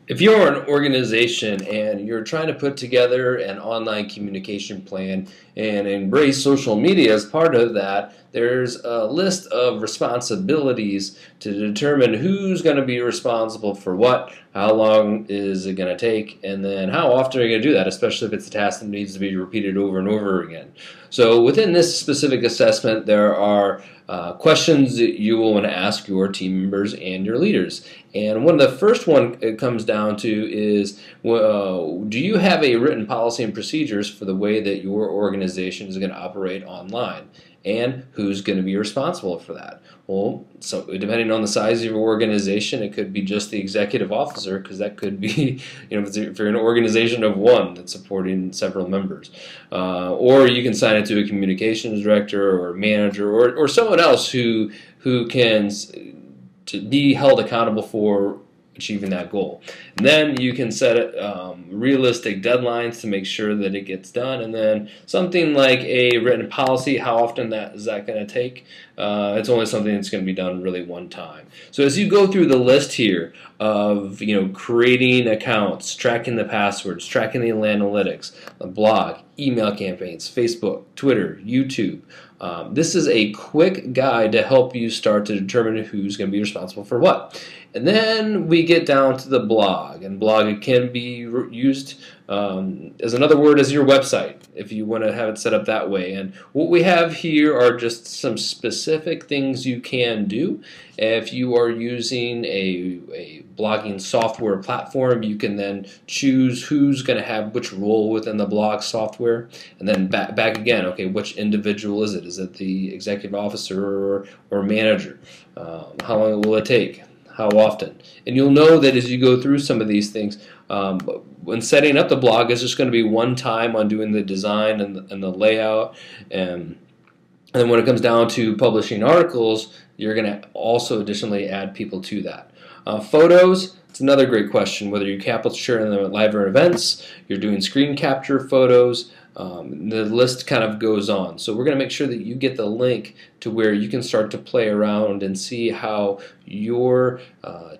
If you're an organization and you're trying to put together an online communication plan and embrace social media as part of that, there's a list of responsibilities to determine who's going to be responsible for what, how long is it going to take, and then how often are you going to do that, especially if it's a task that needs to be repeated over and over again. So within this specific assessment, there are questions that you will want to ask your team members and your leaders. And one of the first one it comes down to is, do you have a written policy and procedures for the way that your organization is going to operate online? And who's going to be responsible for that? Well, so depending on the size of your organization, it could be just the executive officer, because that could be, if you're an organization of one that's supporting several members. Or you can sign it to a communications director or manager or someone else who can to be held accountable for achieving that goal. And then you can set realistic deadlines to make sure that it gets done, and then something like a written policy. How often is that going to take? It's only something that's going to be done really one time. So as you go through the list here of creating accounts, tracking the passwords, tracking the analytics, the blog, email campaigns, Facebook, Twitter, YouTube, this is a quick guide to help you start to determine who's going to be responsible for what. And then we get down to the blog, and blog can be used as another word as your website if you want to have it set up that way. And what we have here are just some specific things you can do. If you are using a blogging software platform, you can then choose who's going to have which role within the blog software, and then back again, okay, which individual is it? Is it the executive officer or manager? How long will it take? How often? And you'll know that as you go through some of these things, when setting up the blog, it's just going to be one time on doing the design and the layout, and then when it comes down to publishing articles, you're going to also additionally add people to that. Photos, it's another great question, whether you're capturing them at live events, you're doing screen capture photos, the list kind of goes on. So we're going to make sure that you get the link to where you can start to play around and see how your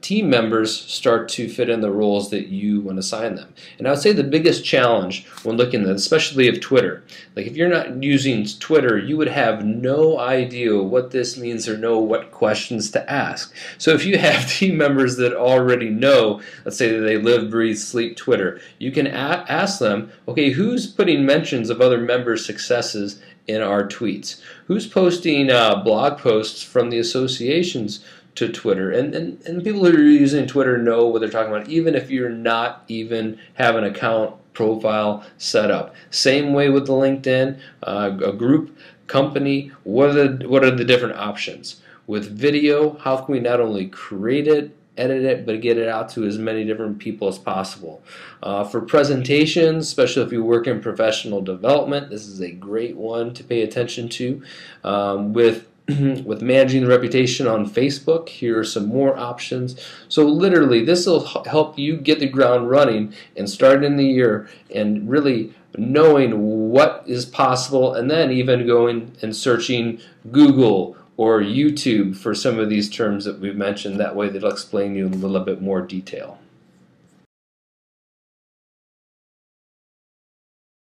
team members start to fit in the roles that you want to assign them. And I would say the biggest challenge when looking at this, especially of Twitter, like if you're not using Twitter, you would have no idea what this means or know what questions to ask. So if you have team members that already know, let's say that they live, breathe, sleep Twitter, you can ask them, okay, who's putting mentions of other members' successes in our tweets? Who's posting blog posts from the associations to Twitter? And people who are using Twitter know what they're talking about, even if you're not even have an account profile set up. Same way with the LinkedIn, a group, company, what are the different options? With video, how can we not only create it, edit it, but get it out to as many different people as possible. For presentations, especially if you work in professional development, this is a great one to pay attention to. With managing the reputation on Facebook, here are some more options. So literally, this will help you get the ground running and start in the year and really knowing what is possible, and then even going and searching Google or YouTube for some of these terms that we've mentioned. That way they'll explain you in a little bit more detail.